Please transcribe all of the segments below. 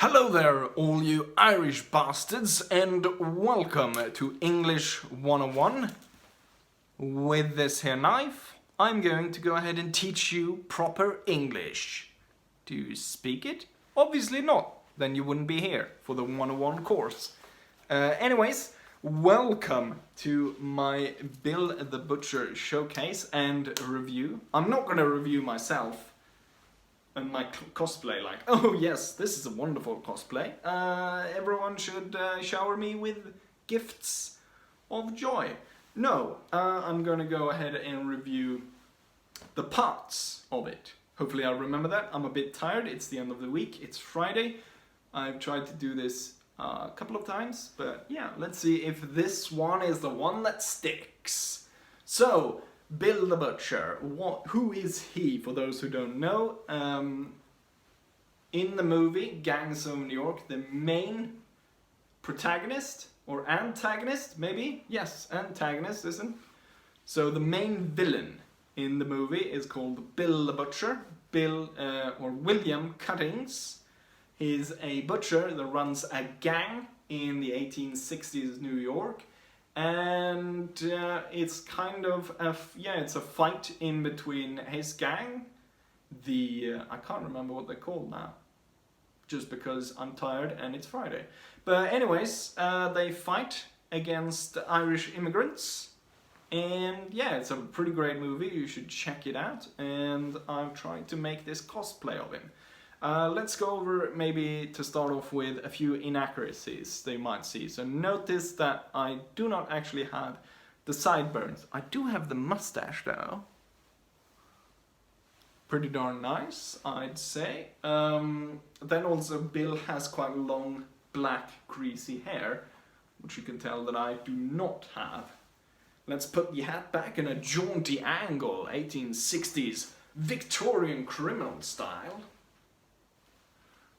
Hello there, all you Irish bastards, and welcome to English 101. With this here knife, I'm going to go ahead and teach you proper English. Do you speak it? Obviously not, then you wouldn't be here for the 101 course. Anyways, welcome to my Bill the Butcher showcase and review. I'm not going to review myself and my cosplay, like, oh yes, this is a wonderful cosplay. Everyone should shower me with gifts of joy. No, I'm gonna go ahead and review the parts of it. Hopefully I'll remember that. I'm a bit tired, it's the end of the week, it's Friday. I've tried to do this a couple of times, but yeah, let's see if this one is the one that sticks. So, Bill the Butcher, who is he, for those who don't know? In the movie Gangs of New York, the main protagonist, or antagonist, maybe? Yes, antagonist, isn't? So the main villain in the movie is called Bill the Butcher. Bill, or William Cuttings, is a butcher that runs a gang in the 1860s New York. And it's kind of it's a fight in between his gang, I can't remember what they're called now, just because I'm tired and it's Friday. But anyways, they fight against Irish immigrants, and yeah, it's a pretty great movie. You should check it out. And I'm trying to make this cosplay of him. Let's go over, maybe to start off with, a few inaccuracies they might see. So notice that I do not actually have the sideburns. I do have the mustache though. Pretty darn nice, I'd say. Then also Bill has quite long black greasy hair, which you can tell that I do not have. Let's put the hat back in a jaunty angle, 1860s Victorian criminal style.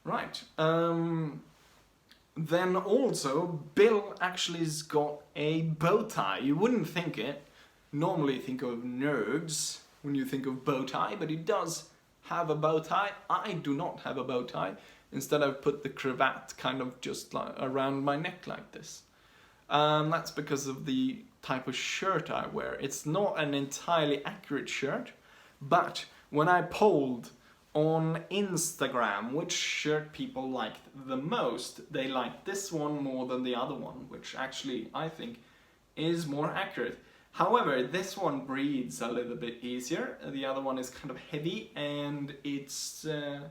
Right, then also Bill actually has got a bow tie. You wouldn't think it. Normally think of nerds when you think of bow tie, but he does have a bow tie. I do not have a bow tie. Instead I've put the cravat kind of just like around my neck like this. That's because of the type of shirt I wear. It's not an entirely accurate shirt, but when I polled on Instagram which shirt people liked the most, they liked this one more than the other one, which actually I think is more accurate. However, this one breathes a little bit easier. The other one is kind of heavy, and it's it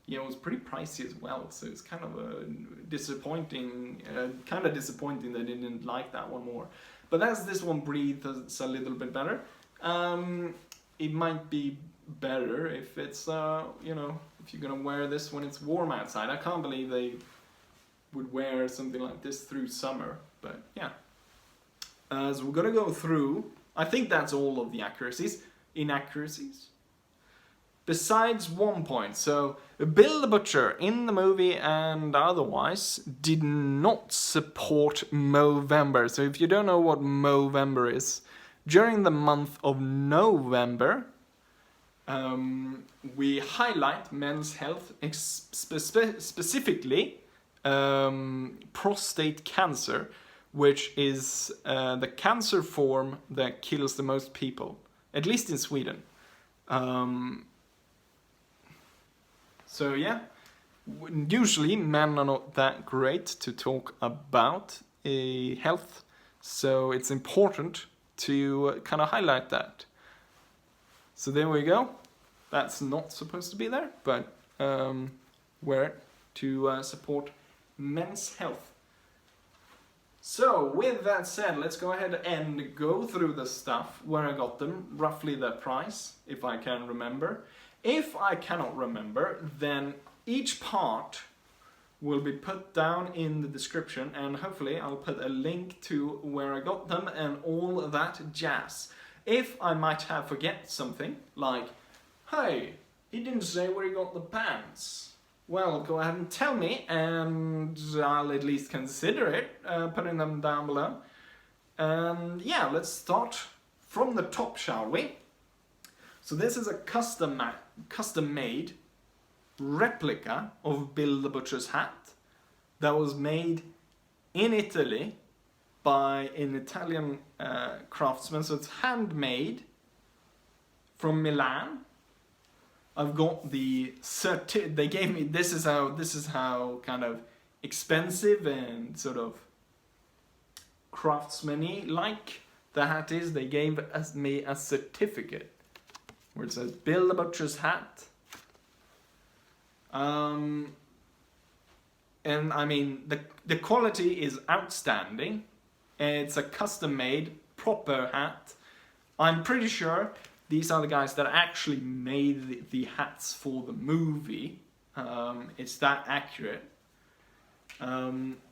was pretty pricey as well, so it's kind of disappointing. Kind of disappointing that I didn't like that one more. But as this one breathes a little bit better, it might be better if it's if you're gonna wear this when it's warm outside. I can't believe they would wear something like this through summer, but yeah. So we're gonna go through, I think that's all of the inaccuracies. Besides one point, so Bill the Butcher in the movie and otherwise did not support Movember. So if you don't know what Movember is, during the month of November, we highlight men's health, specifically prostate cancer, which is the cancer form that kills the most people, at least in Sweden. So yeah, usually men are not that great to talk about health, so it's important to kind of highlight that. So there we go. That's not supposed to be there, but wear it to support men's health. So with that said, let's go ahead and go through the stuff, where I got them, roughly the price, if I can remember. If I cannot remember, then each part will be put down in the description, and hopefully I'll put a link to where I got them and all that jazz. If I might have forget something, like, hey, he didn't say where he got the pants. Well, go ahead and tell me, and I'll at least consider it, putting them down below. And yeah, let's start from the top, shall we? So this is a custom-made replica of Bill the Butcher's hat that was made in Italy by an Italian craftsman. So it's handmade from Milan. I've got the they gave me, this is how kind of expensive and sort of craftsman-y like the hat is. They gave me a certificate where it says Bill the Butcher's hat. And I mean, the quality is outstanding. It's a custom-made, proper hat. I'm pretty sure these are the guys that actually made the hats for the movie. It's that accurate.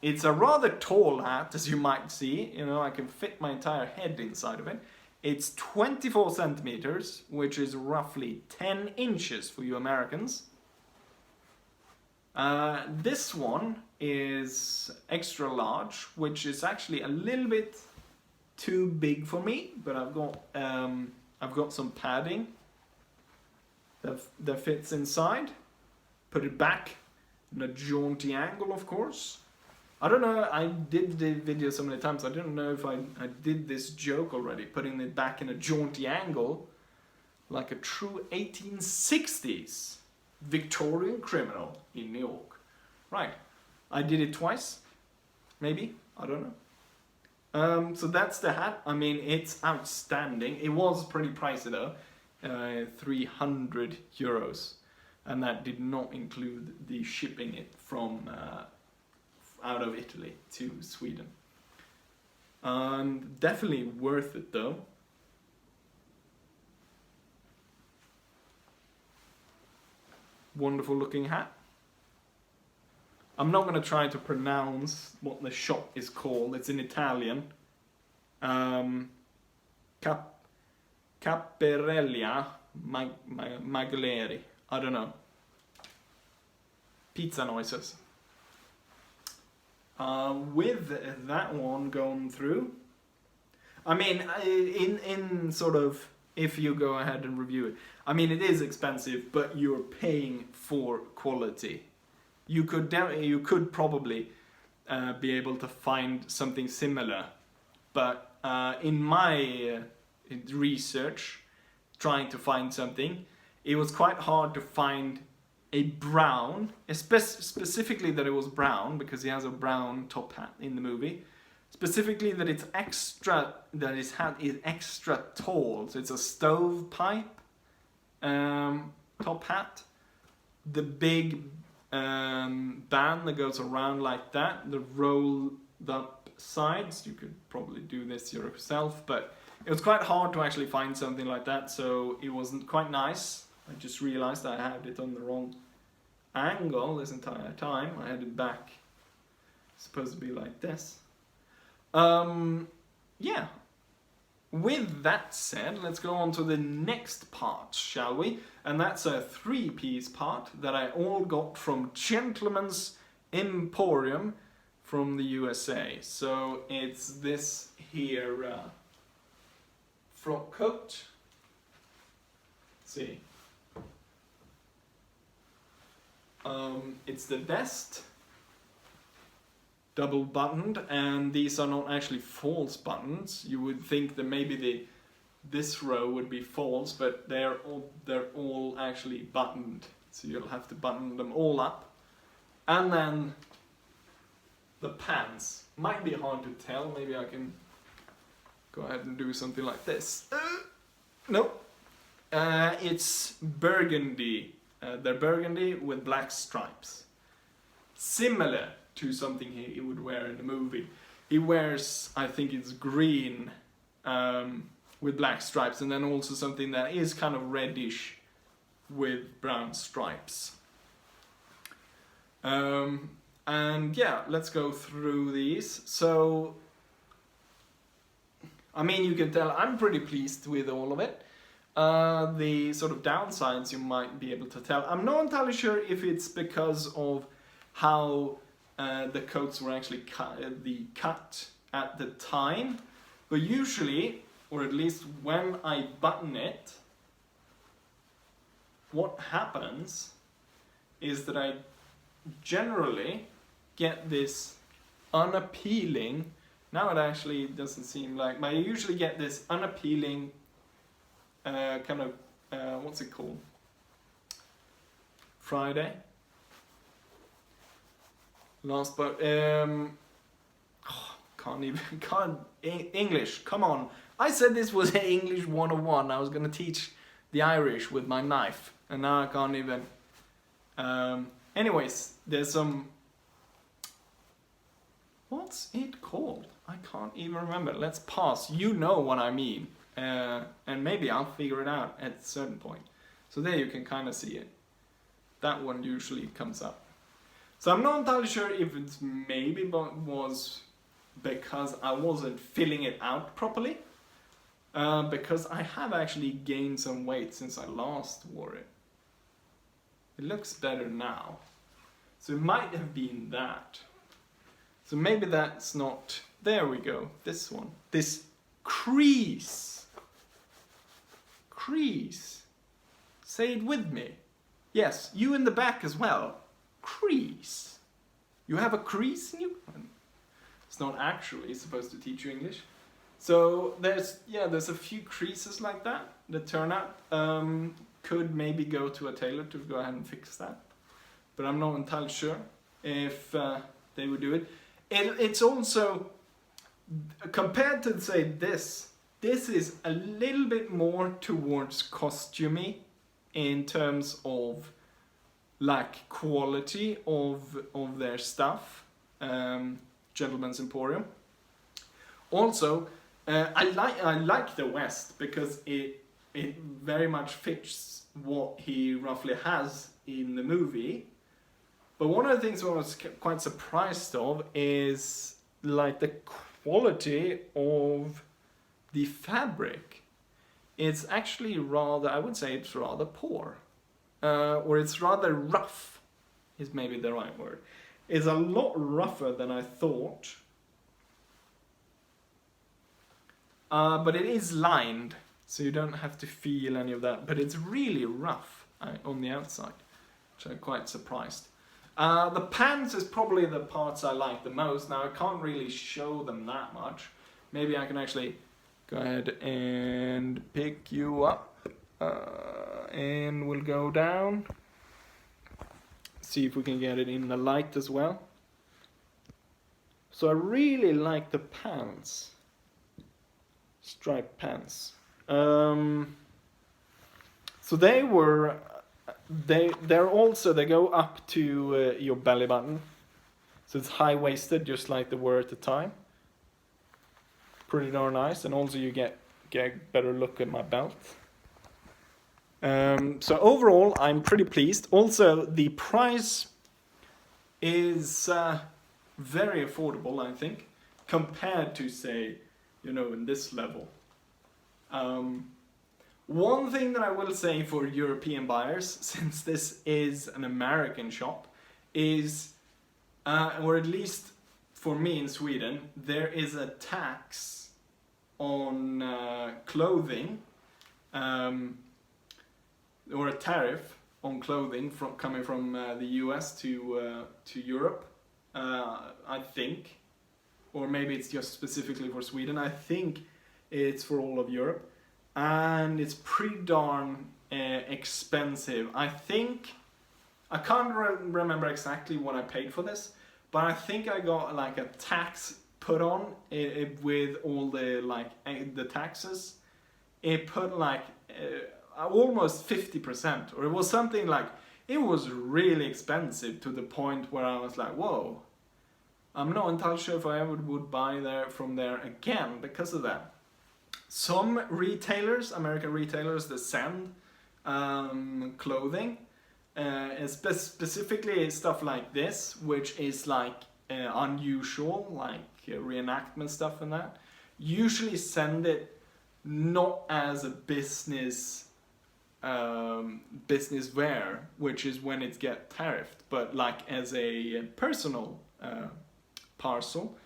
It's a rather tall hat, as you might see. You know, I can fit my entire head inside of it. It's 24 centimeters, which is roughly 10 inches for you Americans. This one is extra large, which is actually a little bit too big for me, but I've got some padding that fits inside. Put it back in a jaunty angle, of course. I don't know, I did the video so many times, I don't know if I did this joke already, putting it back in a jaunty angle, like a true 1860s Victorian criminal in New York. Right, I did it twice, maybe, I don't know. So that's the hat. I mean, it's outstanding. It was pretty pricey though, 300 euros. And that did not include the shipping it from out of Italy to Sweden. Definitely worth it though. Wonderful looking hat. I'm not going to try to pronounce what the shop is called. It's in Italian. Capperelia Magleri. I don't know. Pizza noises. With that one going through, I mean, in sort of, if you go ahead and review it, I mean, it is expensive, but you're paying for quality. You could probably be able to find something similar, but in my research, trying to find something, it was quite hard to find a brown, specifically that it was brown, because he has a brown top hat in the movie. Specifically that it's extra, that his hat is extra tall, so it's a stovepipe top hat. The big band that goes around like that, the rolled up sides, you could probably do this yourself, but it was quite hard to actually find something like that, so it wasn't quite nice. I just realized I had it on the wrong angle this entire time. I had it back, supposed to be like this. Yeah. With that said, let's go on to the next part, shall we? And that's a 3-piece part that I all got from Gentleman's Emporium from the USA. So it's this here frock coat. Let's see. It's the vest, double buttoned, and these are not actually false buttons. You would think that maybe this row would be false, but they're all actually buttoned. So you'll have to button them all up. And then the pants. Might be hard to tell. Maybe I can go ahead and do something like this. No. It's burgundy. They're burgundy with black stripes. Similar to something he would wear in the movie. He wears, I think it's green with black stripes, and then also something that is kind of reddish with brown stripes. And yeah, let's go through these. So, I mean, you can tell I'm pretty pleased with all of it. The sort of downsides you might be able to tell. I'm not entirely sure if it's because of how the coats were actually cut at the time, but usually, or at least when I button it, what happens is that I generally get this unappealing, now it actually doesn't seem like, but I usually get this unappealing kind of, what's it called? Friday. Last, but English, come on. I said this was English 101. I was gonna teach the Irish with my knife, and now I can't even. Anyways, there's some. What's it called? I can't even remember. Let's pass. You know what I mean, and maybe I'll figure it out at a certain point. So there you can kind of see it. That one usually comes up. So I'm not entirely sure if it's maybe was because I wasn't filling it out properly. Because I have actually gained some weight since I last wore it. It looks better now. So it might have been that. So maybe that's not... There we go. This one. This crease. Crease. Say it with me. Yes, you in the back as well. Crease. You have a crease in you? It's not actually supposed to teach you English. So there's a few creases like that turn up. Could maybe go to a tailor to go ahead and fix that. But I'm not entirely sure if they would do it. It's also, compared to say this is a little bit more towards costumey in terms of like quality of their stuff. Gentleman's Emporium. Also, I like the West because it very much fits what he roughly has in the movie. But one of the things I was quite surprised of is like the quality of the fabric. It's actually rather, I would say it's rather poor. Or it's rather rough, is maybe the right word. It's a lot rougher than I thought. But it is lined, so you don't have to feel any of that. But it's really rough on the outside, which I'm quite surprised. The pants is probably the parts I like the most. Now I can't really show them that much. Maybe I can actually go ahead and pick you up. And we'll go down. See if we can get it in the light as well. So I really like the pants. Striped pants. So they go up to your belly button. So it's high-waisted, just like they were at the time. Pretty darn nice, and also you get a better look at my belt. So overall, I'm pretty pleased. Also, the price is very affordable, I think, compared to, say, in this level. One thing that I will say for European buyers, since this is an American shop, is, or at least for me in Sweden, there is a tax on clothing, or a tariff on clothing coming from the US to Europe, I think. Or maybe it's just specifically for Sweden. I think it's for all of Europe. And it's pretty darn expensive. I can't remember exactly what I paid for this, but I think I got like a tax put on it with all the the taxes. It put like almost 50%, or it was something like, it was really expensive to the point where I was like, whoa. I'm not entirely sure if I ever would buy from there again because of that. Some retailers, American retailers, that send clothing, specifically stuff like this, which is like unusual, like reenactment stuff and that, usually send it not as a business wear, which is when it gets tariffed, but like as a personal parcel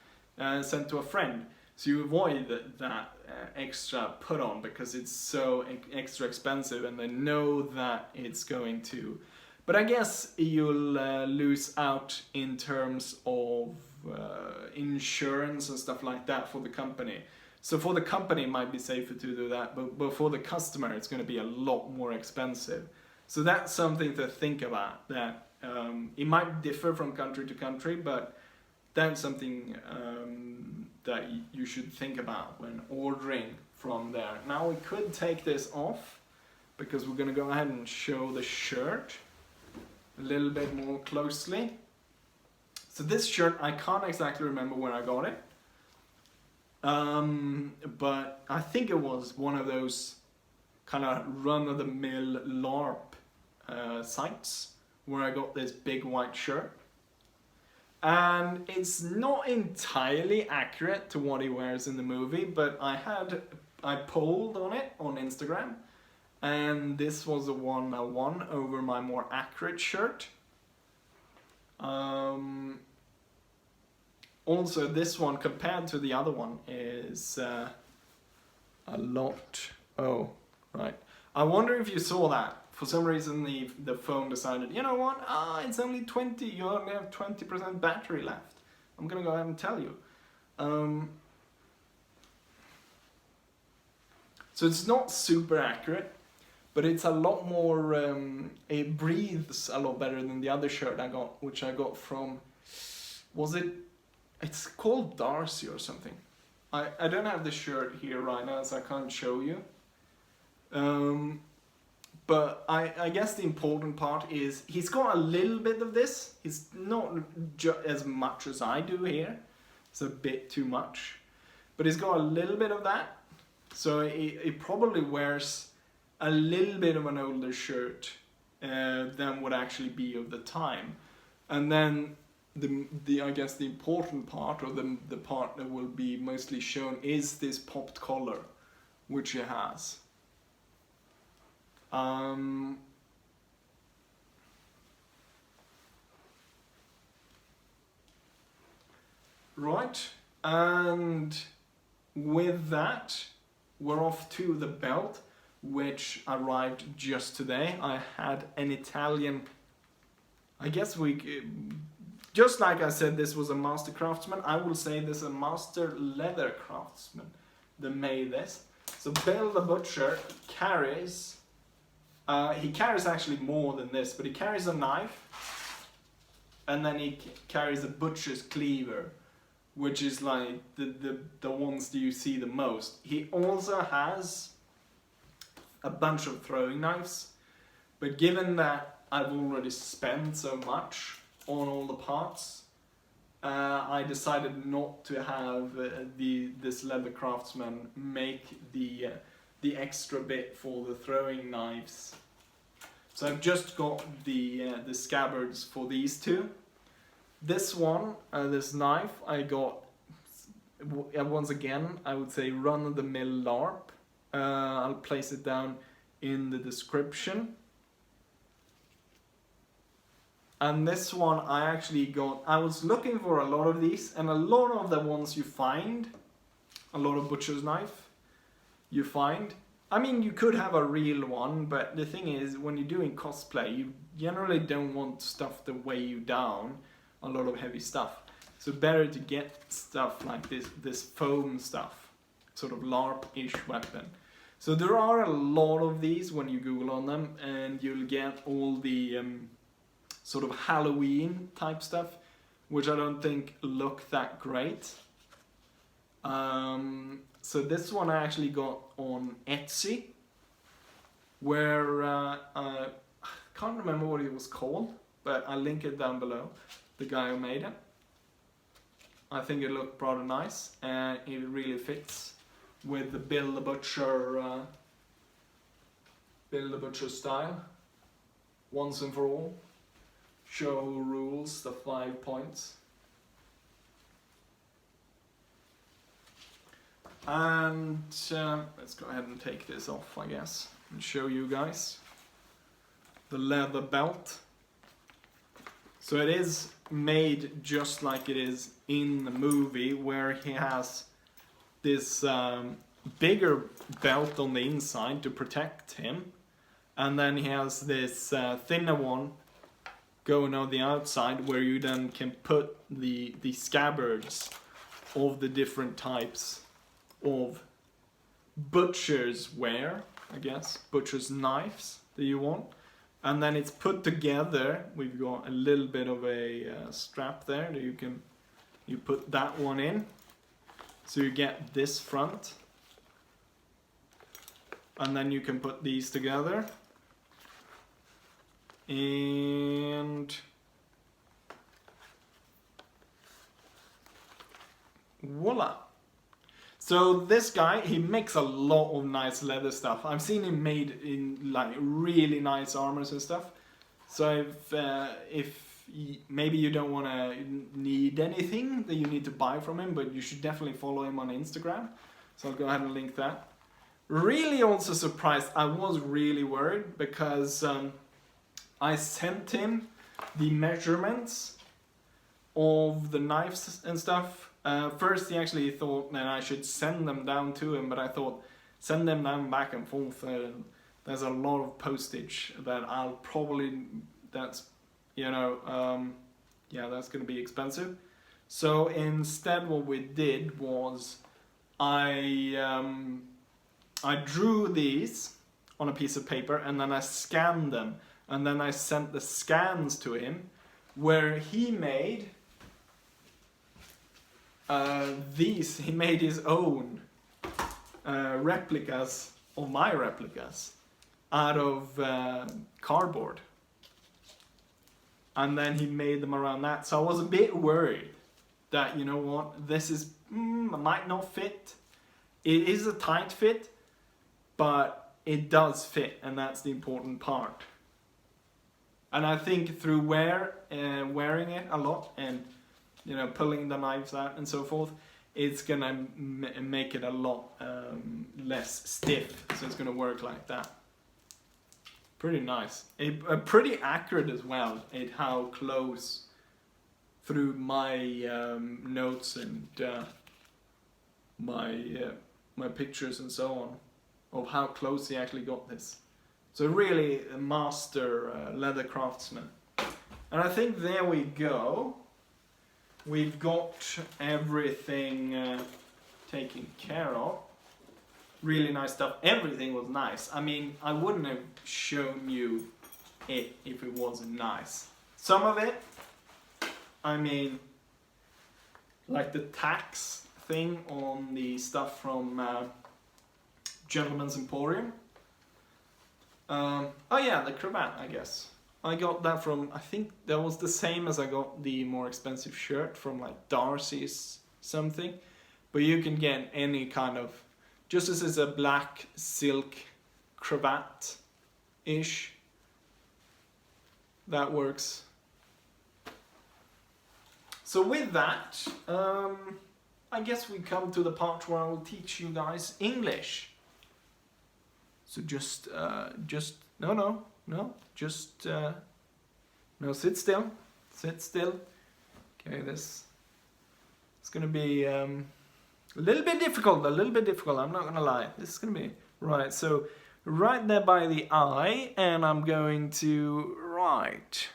sent to a friend. So you avoid that extra put on because it's so extra expensive, and they know that it's going to But I guess you'll lose out in terms of insurance and stuff like that for the company. So for the company it might be safer to do that, but for the customer it's going to be a lot more expensive. So that's something to think about, that it might differ from country to country, but that's something that you should think about when ordering from there. Now we could take this off, because we're going to go ahead and show the shirt a little bit more closely. So this shirt, I can't exactly remember when I got it, but I think it was one of those kind of run-of-the-mill LARP sites where I got this big white shirt. And it's not entirely accurate to what he wears in the movie, but I polled on it on Instagram, and this was the one I won over my more accurate shirt. Also, this one compared to the other one is a lot. Oh, right. I wonder if you saw that. For some reason the phone decided, you know what, it's only 20, you only have 20% battery left. I'm gonna go ahead and tell you. So it's not super accurate, but it's a lot more, it breathes a lot better than the other shirt I got, which I got from, it's called Darcy or something. I don't have the shirt here right now, so I can't show you. But I guess the important part is he's got a little bit of this. He's not as much as I do here. It's a bit too much. But he's got a little bit of that. So he probably wears a little bit of an older shirt than would actually be of the time. And then I guess the important part, or the part that will be mostly shown, is this popped collar, which he has. Right, and with that we're off to the belt, which arrived just today. I had an Italian, I guess just like I said, this was a master craftsman, I will say this is a master leather craftsman that made this. So Bill the Butcher carries, he carries actually more than this, but he carries a knife, and then he carries a butcher's cleaver, which is like the ones that you see the most. He also has a bunch of throwing knives, but given that I've already spent so much on all the parts, I decided not to have this leather craftsman make the extra bit for the throwing knives. So I've just got the scabbards for these two. This one, this knife, I got, once again, I would say run-of-the-mill LARP. I'll place it down in the description. And this one I actually got, I was looking for a lot of these, and a lot of the ones you find, a lot of butcher's knife you find. I mean, you could have a real one, but the thing is, when you're doing cosplay, you generally don't want stuff to weigh you down, a lot of heavy stuff. So better to get stuff like this foam stuff, sort of LARP-ish weapon. So there are a lot of these when you Google on them, and you'll get all the sort of Halloween type stuff, which I don't think look that great. So this one I actually got on Etsy, where I can't remember what it was called, but I'll link it down below, the guy who made it. I think it looked rather nice, and it really fits with the Bill the Butcher style, once and for all. Show who rules, the 5 points. And let's go ahead and take this off, I guess, and show you guys the leather belt. So it is made just like it is in the movie, where he has this bigger belt on the inside to protect him, and then he has this thinner one going on the outside, where you then can put the scabbards of the different types of butcher's wear, I guess, butcher's knives that you want. And then it's put together. We've got a little bit of a strap there that you put that one in, so you get this front, and then you can put these together, and voila. So this guy, he makes a lot of nice leather stuff. I've seen him made in like really nice armors and stuff. So if maybe you don't want to need anything that you need to buy from him, but you should definitely follow him on Instagram. So I'll go ahead and link that. Really also surprised, I was really worried because I sent him the measurements of the knives and stuff. First he actually thought that I should send them down to him, but I thought send them down back and forth. There's a lot of postage that I'll probably, that's, you know, yeah, that's gonna be expensive. So instead what we did was I drew these on a piece of paper and then I scanned them, and then I sent the scans to him, where he made he made his own replicas of my replicas out of cardboard, and then he made them around that. So I was a bit worried that, you know what, this is might not fit. It is a tight fit, but it does fit, and that's the important part. And I think through wearing it a lot, and you know, pulling the knives out and so forth, it's gonna make it a lot less stiff, so it's gonna work like that. Pretty nice. Pretty accurate as well at how close, through my notes and my pictures and so on, of how close he actually got this. So really a master leather craftsman. And I think there we go. We've got everything taken care of. Really nice stuff. Everything was nice. I mean, I wouldn't have shown you it if it wasn't nice. Some of it, I mean, like the tax thing on the stuff from Gentleman's Emporium. Oh yeah, the cravat, I guess. I got that from, I think that was the same as I got the more expensive shirt from like Darcy's something. But you can get any kind of, just as it's a black silk cravat-ish, that works. So with that, I guess we come to the part where I will teach you guys English. So just no, sit still, sit still. Okay, this is gonna be a little bit difficult, I'm not gonna lie. This is gonna be, right, so right there by the eye, and I'm going to write